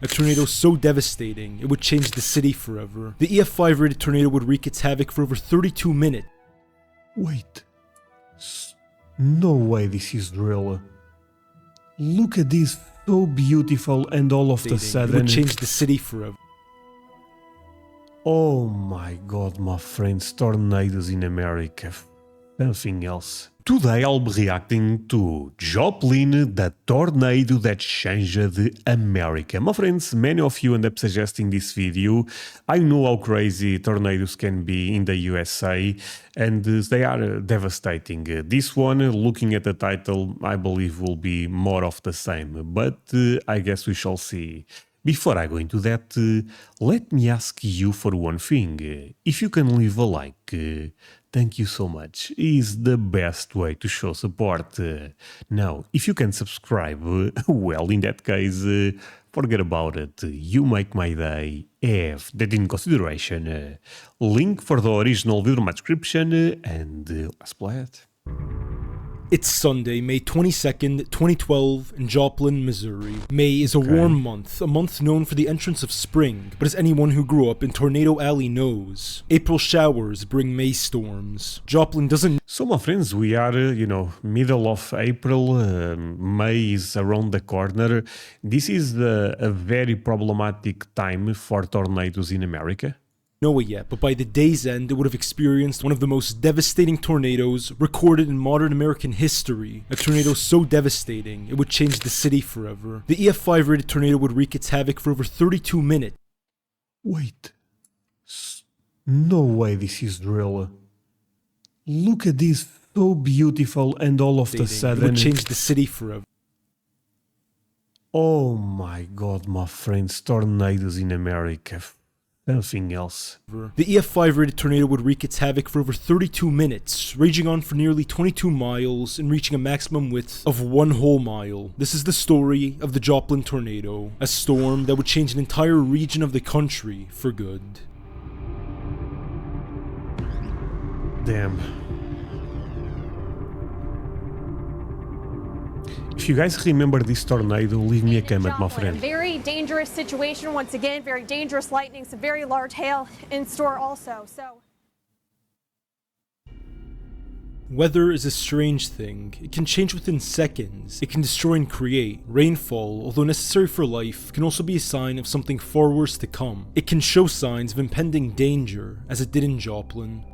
A tornado so devastating, it would change the city forever. The EF5 rated tornado would wreak its havoc for over 32 minutes. Wait. No way this is real. Look at this, so beautiful, and all of a sudden... It would change the city forever. Oh my god, my friends, tornadoes in America. Nothing else. Today I'll be reacting to Joplin, the tornado that changed America. My friends, many of you end up suggesting this video. I know how crazy tornadoes can be in the USA, and they are devastating. This one, looking at the title, I believe will be more of the same, but I guess we shall see. Before I go into that, let me ask you for one thing. If you can leave a like, thank you so much. Is the best way to show support. Now, if you can subscribe, well, in that case, forget about it. You make my day. Have that in consideration. Link for the original video in my description, and let's play it. It's Sunday, May 22nd, 2012, in Joplin, Missouri. May is a warm month, a month known for the entrance of spring, but as anyone who grew up in Tornado Alley knows, April showers bring May storms. Joplin doesn't... So my friends, we are, middle of April, May is around the corner. This is a very problematic time for tornadoes in America. Know it yet, but by the day's end, it would have experienced one of the most devastating tornadoes recorded in modern American history. A tornado so devastating, it would change the city forever. The EF5 rated tornado would wreak its havoc for over 32 minutes. Wait. No way this is real. Look at this, so beautiful, and all of a sudden... It would change the city forever. Oh my god, my friends, tornadoes in America. Nothing else. The EF5 rated tornado would wreak its havoc for over 32 minutes, raging on for nearly 22 miles and reaching a maximum width of 1 whole mile. This is the story of the Joplin tornado, a storm that would change an entire region of the country for good. Damn. If you guys remember this tornado, leave me a comment, my friend. A very dangerous situation once again, very dangerous lightning, some very large hail in store also. Weather is a strange thing. It can change within seconds. It can destroy and create. Rainfall, although necessary for life, can also be a sign of something far worse to come. It can show signs of impending danger, as it did in Joplin.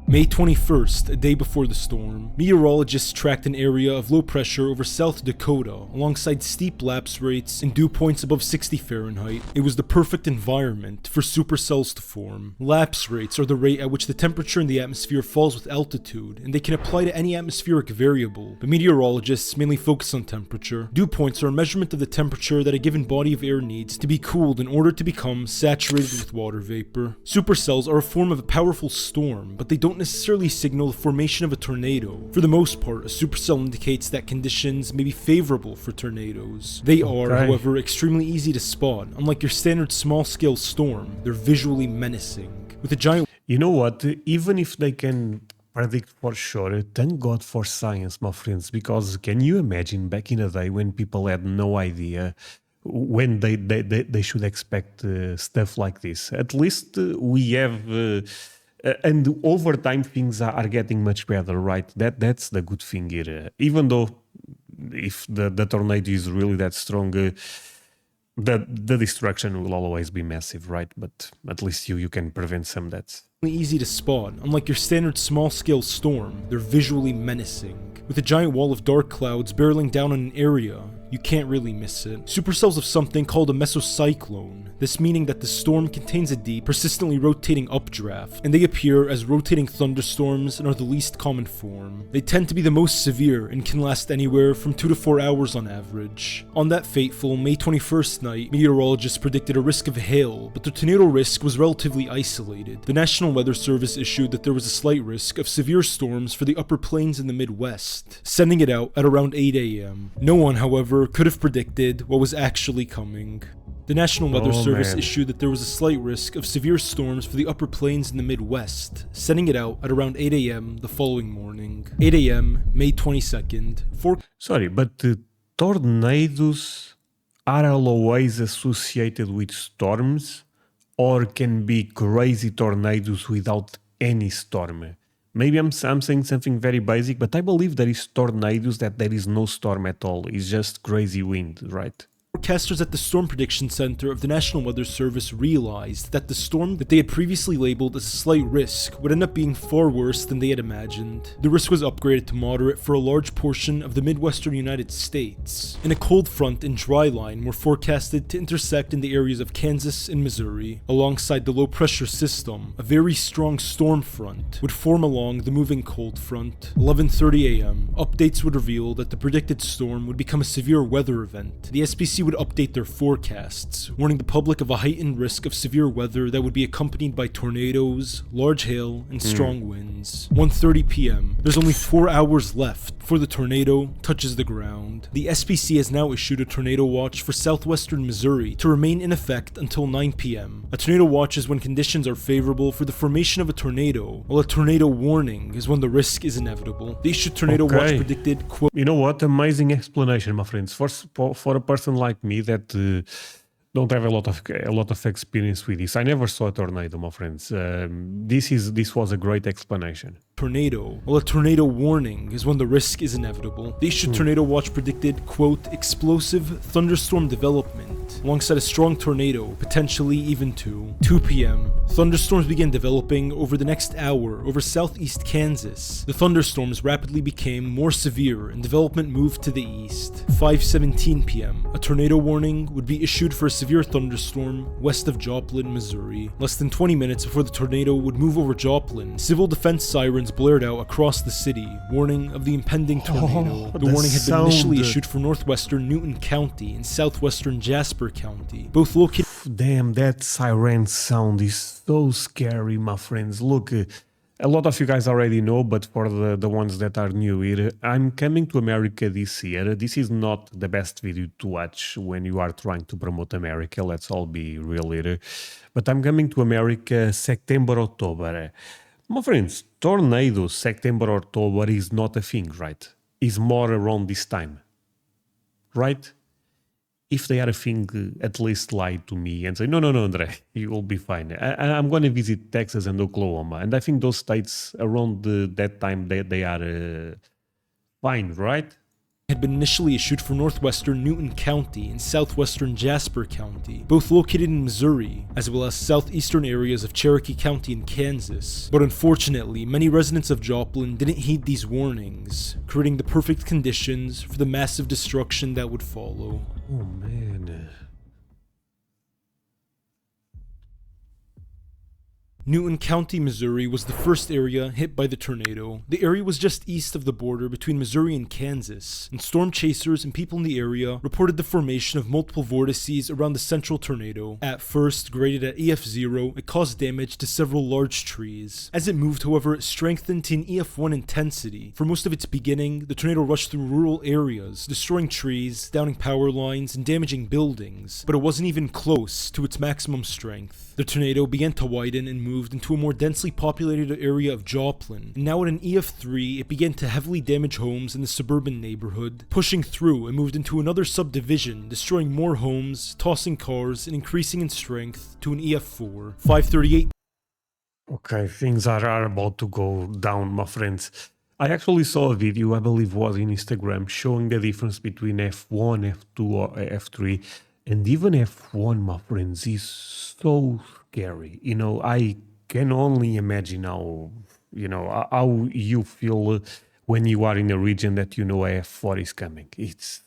May 21st, a day before the storm, meteorologists tracked an area of low pressure over South Dakota alongside steep lapse rates and dew points above 60 Fahrenheit. It was the perfect environment for supercells to form. Lapse rates are the rate at which the temperature in the atmosphere falls with altitude, and they can apply to any atmospheric variable, but meteorologists mainly focus on temperature. Dew points are a measurement of the temperature that a given body of air needs to be cooled in order to become saturated with water vapor. Supercells are a form of a powerful storm, but they don't necessarily signal the formation of a tornado. For the most part, a supercell indicates that conditions may be favorable for tornadoes. They are, however, extremely easy to spot. Unlike your standard small-scale storm, they're visually menacing. With a giant... You know what? Even if they can predict for sure, thank God for science, my friends, because can you imagine back in the day when people had no idea when they should expect stuff like this? At least we have... and over time things are getting much better, right? That's the good thing here. Even though if the tornado is really that strong, the destruction will always be massive, right? But at least you can prevent some deaths. Easy to spot. Unlike your standard small-scale storm, they're visually menacing. With a giant wall of dark clouds barreling down on an area, you can't really miss it. Supercells of something called a mesocyclone. This meaning that the storm contains a deep, persistently rotating updraft, and they appear as rotating thunderstorms and are the least common form. They tend to be the most severe and can last anywhere from 2 to 4 hours on average. On that fateful May 21st night, meteorologists predicted a risk of hail, but the tornado risk was relatively isolated. The National Weather Service issued that there was a slight risk of severe storms for the upper plains in the Midwest, sending it out at around 8 a.m. No one, however, could have predicted what was actually coming. The National Weather Service issued that there was a slight risk of severe storms for the upper plains in the Midwest, sending it out at around 8 a.m. the following morning. 8 a.m., May 22nd. Sorry, but tornadoes are always associated with storms or can be crazy tornadoes without any storm. Maybe I'm saying something very basic, but I believe there is tornadoes that there is no storm at all. It's just crazy wind, right? Forecasters at the Storm Prediction Center of the National Weather Service realized that the storm that they had previously labeled as a slight risk would end up being far worse than they had imagined. The risk was upgraded to moderate for a large portion of the Midwestern United States, and a cold front and dry line were forecasted to intersect in the areas of Kansas and Missouri. Alongside the low-pressure system, a very strong storm front would form along the moving cold front. 11:30 a.m., updates would reveal that the predicted storm would become a severe weather event. The SPC would update their forecasts, warning the public of a heightened risk of severe weather that would be accompanied by tornadoes, large hail, and strong winds. 1:30 p.m. There's only 4 hours left before the tornado touches the ground. The SPC has now issued a tornado watch for southwestern Missouri to remain in effect until 9 p.m. A tornado watch is when conditions are favorable for the formation of a tornado, while a tornado warning is when the risk is inevitable. The issued tornado watch predicted, quote, you know what? Amazing explanation, my friends. For a person like me that don't have a lot of experience with this. I never saw a tornado, my friends. This was a great explanation. Tornado, while a tornado warning is when the risk is inevitable. The issued tornado watch predicted, quote, explosive thunderstorm development alongside a strong tornado, potentially even 2 p.m. Thunderstorms began developing over the next hour over southeast Kansas. The thunderstorms rapidly became more severe and development moved to the east. 5:17 p.m. A tornado warning would be issued for a severe thunderstorm west of Joplin, Missouri. Less than 20 minutes before the tornado would move over Joplin, civil defense sirens blared out across the city, warning of the impending tornado. The warning had been initially issued for northwestern Newton County and southwestern Jasper County, both located. Damn, that siren sound is so scary, my friends. Look, a lot of you guys already know, but for the ones that are new here, I'm coming to America this year. This is not the best video to watch when you are trying to promote America, let's all be real here. But I'm coming to America September, October. My friends, tornadoes, September, October is not a thing, right? It's more around this time, right? If they are a thing, at least lie to me and say, no, André, you will be fine. I'm going to visit Texas and Oklahoma. And I think those states around that time, they are fine, right? Had been initially issued for northwestern Newton County and southwestern Jasper County, both located in Missouri, as well as southeastern areas of Cherokee County and Kansas. But unfortunately, many residents of Joplin didn't heed these warnings, creating the perfect conditions for the massive destruction that would follow. Oh man. Newton County, Missouri was the first area hit by the tornado. The area was just east of the border between Missouri and Kansas, and storm chasers and people in the area reported the formation of multiple vortices around the central tornado. At first, graded at EF0, it caused damage to several large trees. As it moved, however, it strengthened to an EF1 intensity. For most of its beginning, the tornado rushed through rural areas, destroying trees, downing power lines, and damaging buildings, but it wasn't even close to its maximum strength. The tornado began to widen and moved into a more densely populated area of Joplin, and now at an EF3, it began to heavily damage homes in the suburban neighborhood. Pushing through, it moved into another subdivision, destroying more homes, tossing cars, and increasing in strength to an EF4. 5:38. Okay, things are about to go down, my friends. I actually saw a video, I believe was in Instagram, showing the difference between F1, F2, or F3, and even F1, my friends, is so scary. You know, I can only imagine how you feel when you are in a region that you know F4 is coming. It's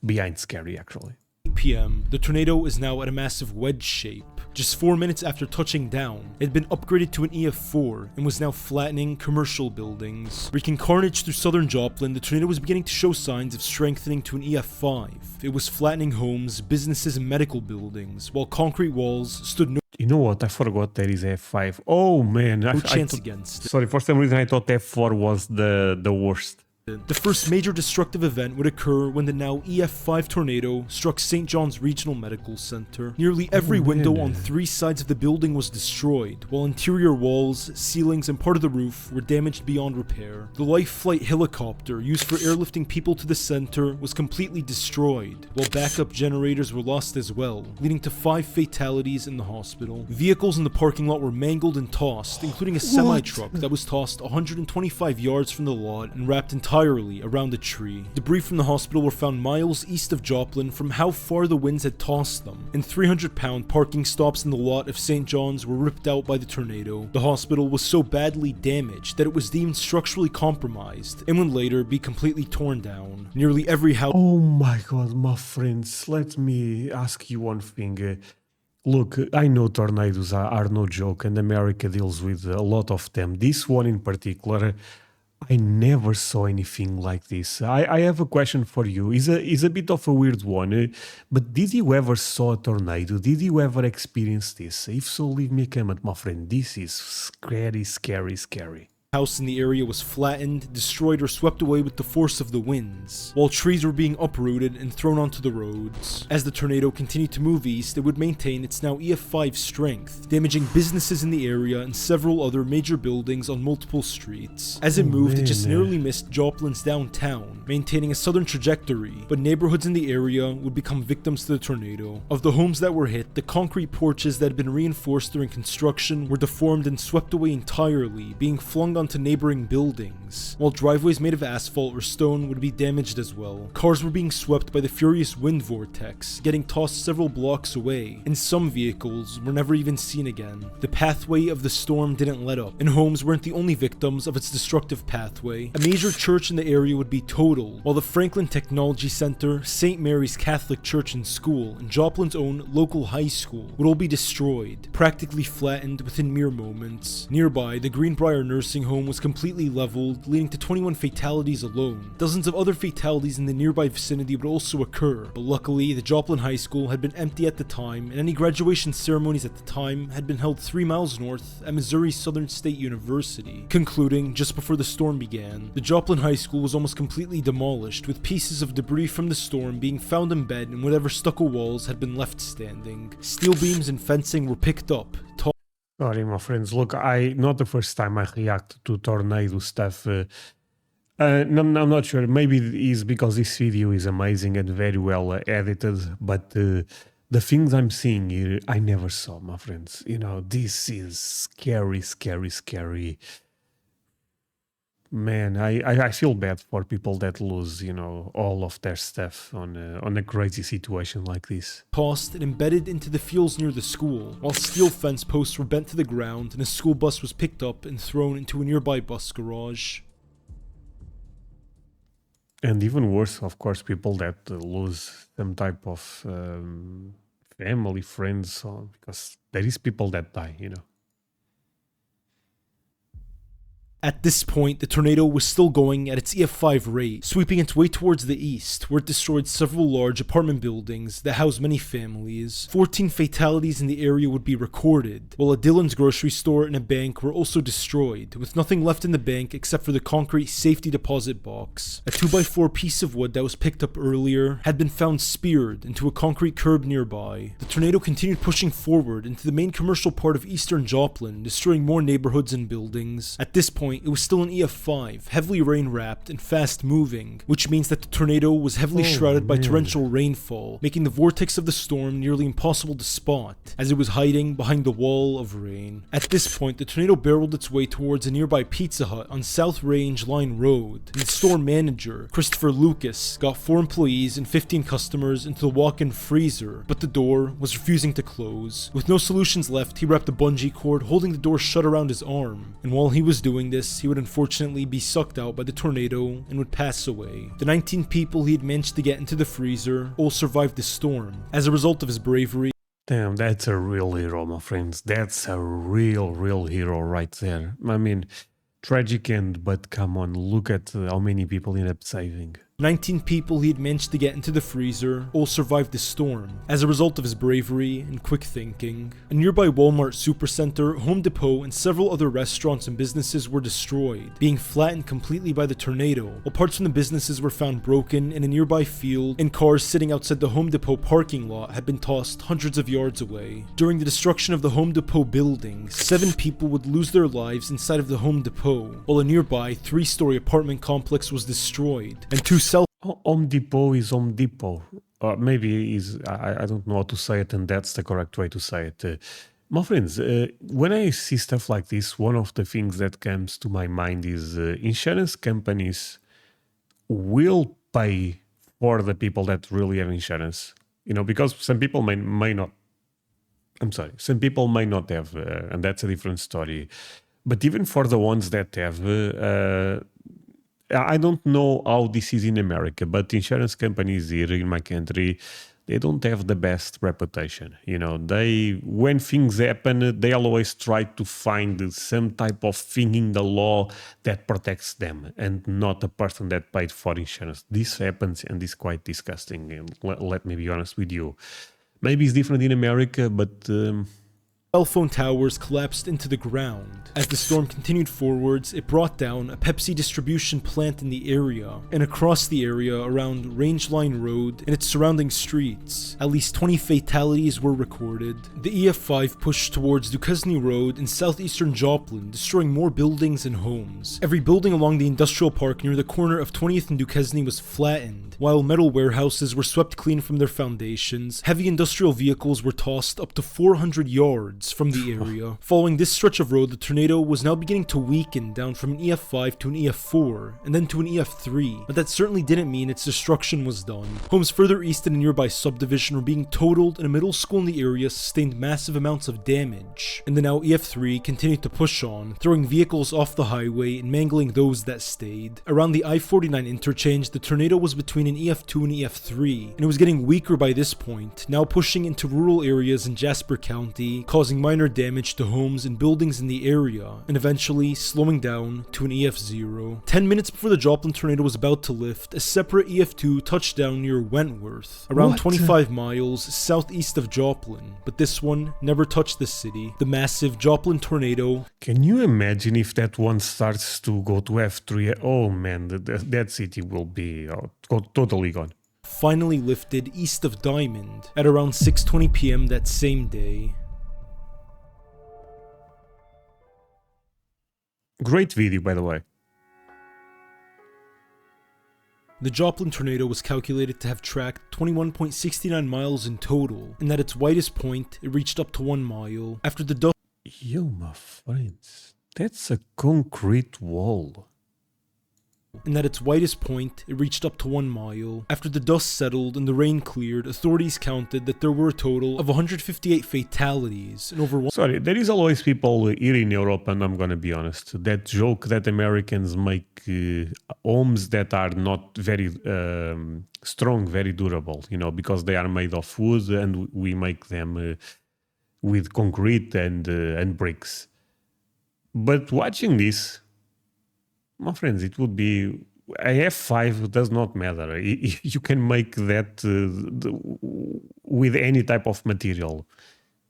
beyond scary, actually. 8 p.m. The tornado is now at a massive wedge shape. Just 4 minutes after touching down, it had been upgraded to an EF4 and was now flattening commercial buildings. Wreaking carnage through southern Joplin, the tornado was beginning to show signs of strengthening to an EF5. It was flattening homes, businesses, and medical buildings, while concrete walls stood no. You know what? I forgot there is F5. Oh man, No chance against it. Sorry, for some reason I thought F4 was the worst. The first major destructive event would occur when the now EF5 tornado struck St. John's Regional Medical Center. Nearly every window on 3 sides of the building was destroyed, while interior walls, ceilings, and part of the roof were damaged beyond repair. The life flight helicopter used for airlifting people to the center was completely destroyed, while backup generators were lost as well, leading to 5 fatalities in the hospital. Vehicles in the parking lot were mangled and tossed, including a semi-truck that was tossed 125 yards from the lot and wrapped entirely around a tree. Debris from the hospital were found miles east of Joplin from how far the winds had tossed them, and 300-pound parking stops in the lot of St. John's were ripped out by the tornado. The hospital was so badly damaged that it was deemed structurally compromised and would later be completely torn down. Nearly every house— Oh my god, my friends, let me ask you one thing. Look, I know tornadoes are no joke, and America deals with a lot of them. This one in particular, I never saw anything like this. I have a question for you. It's a bit of a weird one, but did you ever saw a tornado? Did you ever experience this? If so, leave me a comment, my friend. This is scary, scary, scary. House in the area was flattened, destroyed, or swept away with the force of the winds, while trees were being uprooted and thrown onto the roads. As the tornado continued to move east, it would maintain its now EF5 strength, damaging businesses in the area and several other major buildings on multiple streets. As it moved, it just narrowly missed Joplin's downtown, maintaining a southern trajectory, but neighborhoods in the area would become victims to the tornado. Of the homes that were hit, the concrete porches that had been reinforced during construction were deformed and swept away entirely, being flung onto neighboring buildings, while driveways made of asphalt or stone would be damaged as well. Cars were being swept by the furious wind vortex, getting tossed several blocks away, and some vehicles were never even seen again. The pathway of the storm didn't let up, and homes weren't the only victims of its destructive pathway. A major church in the area would be totaled, while the Franklin Technology Center, St. Mary's Catholic Church and School, and Joplin's own local high school would all be destroyed, practically flattened within mere moments. Nearby, the Greenbrier Nursing Home was completely leveled, leading to 21 fatalities alone. Dozens of other fatalities in the nearby vicinity would also occur, but luckily the Joplin High School had been empty at the time, and any graduation ceremonies at the time had been held 3 miles north at Missouri Southern State University. Concluding just before the storm began, the Joplin High School was almost completely demolished, with pieces of debris from the storm being found embedded in whatever stucco walls had been left standing. Steel beams and fencing were picked up, Sorry, my friends. Look, not the first time I react to tornado stuff. I'm not sure. Maybe it's because this video is amazing and very well edited, but the things I'm seeing here, I never saw, my friends. You know, this is scary, scary, scary. Man, I feel bad for people that lose, you know, all of their stuff on a crazy situation like this. Tossed and embedded into the fields near the school, while steel fence posts were bent to the ground and a school bus was picked up and thrown into a nearby bus garage. And even worse, of course, people that lose some type of family, friends, because there is people that die, you know. At this point, the tornado was still going at its EF5 rate, sweeping its way towards the east, where it destroyed several large apartment buildings that housed many families. 14 fatalities in the area would be recorded, while a Dillon's grocery store and a bank were also destroyed, with nothing left in the bank except for the concrete safety deposit box. A 2x4 piece of wood that was picked up earlier had been found speared into a concrete curb nearby. The tornado continued pushing forward into the main commercial part of eastern Joplin, destroying more neighborhoods and buildings. At this point, it was still an EF5, heavily rain-wrapped and fast-moving, which means that the tornado was heavily shrouded by torrential rainfall, making the vortex of the storm nearly impossible to spot, as it was hiding behind the wall of rain. At this point, the tornado barreled its way towards a nearby Pizza Hut on South Range Line Road, and the store manager, Christopher Lucas, got 4 employees and 15 customers into the walk-in freezer, but the door was refusing to close. With no solutions left, he wrapped a bungee cord holding the door shut around his arm, and while he was doing this, he would unfortunately be sucked out by the tornado and would pass away. The 19 people he had managed to get into the freezer all survived the storm. As a result of his bravery, Damn, that's a real hero, my friends. That's a real hero right there. I mean, tragic end, but come on, look at how many people he ended up saving. 19 people he had managed to get into the freezer all survived the storm as a result of his bravery and quick thinking. A nearby Walmart supercenter, Home Depot, and several other restaurants and businesses were destroyed, being flattened completely by the tornado, while parts from the businesses were found broken in a nearby field, and cars sitting outside the Home Depot parking lot had been tossed hundreds of yards away. During the destruction of the Home Depot buildings, 7 people would lose their lives inside of the Home Depot, while a nearby 3-story apartment complex was destroyed, and 2 Home Depot is Home Depot. Or maybe is I don't know how to say it, and that's the correct way to say it. My friends, when I see stuff like this, one of the things that comes to my mind is insurance companies will pay for the people that really have insurance. You know, because some people may not. I'm sorry, some people may not have, and that's a different story. But even for the ones that have, I don't know how this is in America, but insurance companies here in my country, they don't have the best reputation. You know, when things happen, they always try to find some type of thing in the law that protects them and not the person that paid for insurance. This happens and is quite disgusting. And let me be honest with you. Maybe it's different in America, but cell phone towers collapsed into the ground. As the storm continued forwards, it brought down a Pepsi distribution plant in the area, and across the area around Rangeline Road and its surrounding streets, at least 20 fatalities were recorded. The EF5 pushed towards Duquesne Road in southeastern Joplin, destroying more buildings and homes. Every building along the industrial park near the corner of 20th and Duquesne was flattened, while metal warehouses were swept clean from their foundations. Heavy industrial vehicles were tossed up to 400 yards from the area. Following this stretch of road, the tornado was now beginning to weaken down from an EF5 to an EF4, and then to an EF3, but that certainly didn't mean its destruction was done. Homes further east in a nearby subdivision were being totaled, and a middle school in the area sustained massive amounts of damage. And the now EF3 continued to push on, throwing vehicles off the highway and mangling those that stayed. Around the I-49 interchange, the tornado was between an EF2 and EF3, and it was getting weaker by this point, now pushing into rural areas in Jasper County, causing minor damage to homes and buildings in the area, and eventually slowing down to an EF0. 10 minutes before the Joplin tornado was about to lift, a separate EF2 touched down near Wentworth, around 25 miles southeast of Joplin, but this one never touched the city. The massive Joplin tornado. Can you imagine if that one starts to go to F3? Oh man, that city will be totally gone. Finally lifted east of Diamond at around 6:20 p.m. that same day. Great video, by the way. The Joplin tornado was calculated to have tracked 21.69 miles in total, and at its widest point, it reached up to 1 mile. After the dust. Yo, my friends, that's a concrete wall. And at its widest point, it reached up to 1 mile. After the dust settled and the rain cleared, authorities counted that there were a total of 158 fatalities and over Sorry, there is always people here in Europe, and I'm gonna be honest, that joke that Americans make homes that are not very strong, very durable, you know, because they are made of wood and we make them with concrete and bricks. But watching this, my friends, it would be a F5 does not matter. You can make that with any type of material.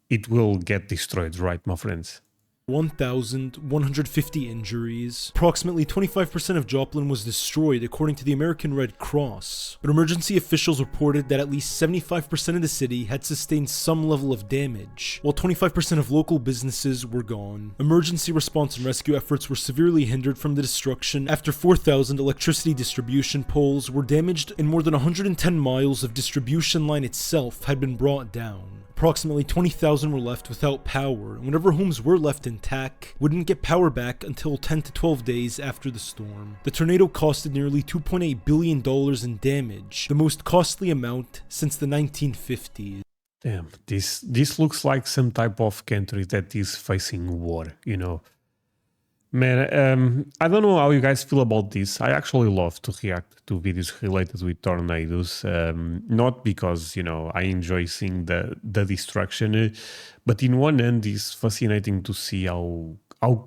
It will get destroyed, right, my friends? 1,150 injuries. Approximately 25% of Joplin was destroyed according to the American Red Cross, but emergency officials reported that at least 75% of the city had sustained some level of damage, while 25% of local businesses were gone. Emergency response and rescue efforts were severely hindered from the destruction after 4,000 electricity distribution poles were damaged and more than 110 miles of distribution line itself had been brought down. Approximately 20,000 were left without power, and whatever homes were left intact wouldn't get power back until 10 to 12 days after the storm. The tornado costed nearly $2.8 billion in damage, the most costly amount since the 1950s. Damn, this looks like some type of country that is facing war, you know. Man, I don't know how you guys feel about this. I actually love to react to videos related with tornadoes. Not because, you know, I enjoy seeing the destruction, but in one end, it's fascinating to see how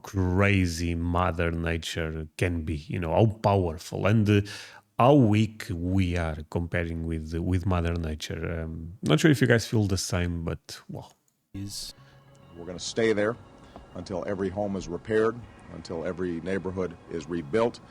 crazy Mother Nature can be, you know, how powerful and how weak we are comparing with Mother Nature. Not sure if you guys feel the same, but well. We're going to stay there until every home is repaired, until every neighborhood is rebuilt,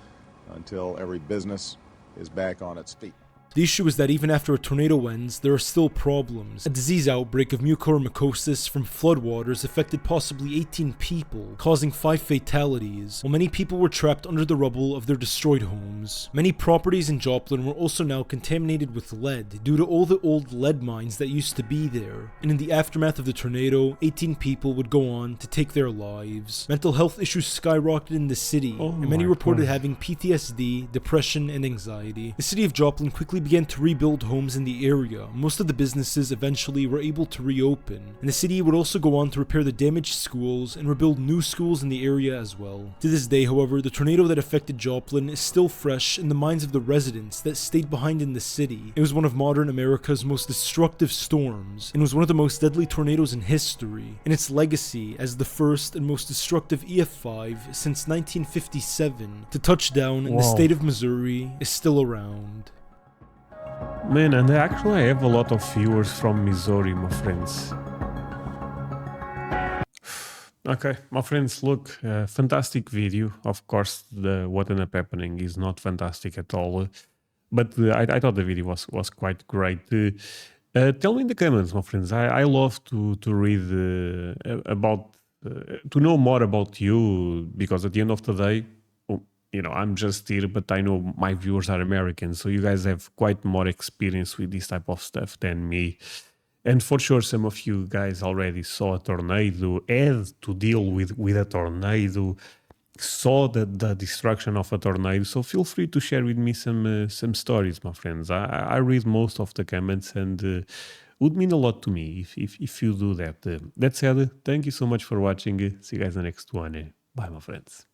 until every business is back on its feet. The issue is that even after a tornado ends, there are still problems. A disease outbreak of mucormycosis from floodwaters affected possibly 18 people, causing 5 fatalities, while many people were trapped under the rubble of their destroyed homes. Many properties in Joplin were also now contaminated with lead due to all the old lead mines that used to be there. And in the aftermath of the tornado, 18 people would go on to take their lives. Mental health issues skyrocketed in the city, and many reported having PTSD, depression, and anxiety. The city of Joplin quickly began to rebuild homes in the area. Most of the businesses eventually were able to reopen, and the city would also go on to repair the damaged schools and rebuild new schools in the area as well. To this day, however, the tornado that affected Joplin is still fresh in the minds of the residents that stayed behind in the city. It was one of modern America's most destructive storms, and was one of the most deadly tornadoes in history, and its legacy as the first and most destructive EF5 since 1957 to touch down in the state of Missouri is still around. Man, and actually I have a lot of viewers from Missouri, my friends. Okay, my friends, look, fantastic video. Of course, what ended up happening is not fantastic at all, but I thought the video was quite great. Tell me in the comments, my friends. I love to read about, to know more about you, because at the end of the day, you know, I'm just here, but I know my viewers are Americans, so you guys have quite more experience with this type of stuff than me. And for sure, some of you guys already saw a tornado, had to deal with a tornado, saw the destruction of a tornado. So feel free to share with me some stories, my friends. I read most of the comments, and would mean a lot to me if you do that. That said, thank you so much for watching. See you guys in the next one. Bye, my friends.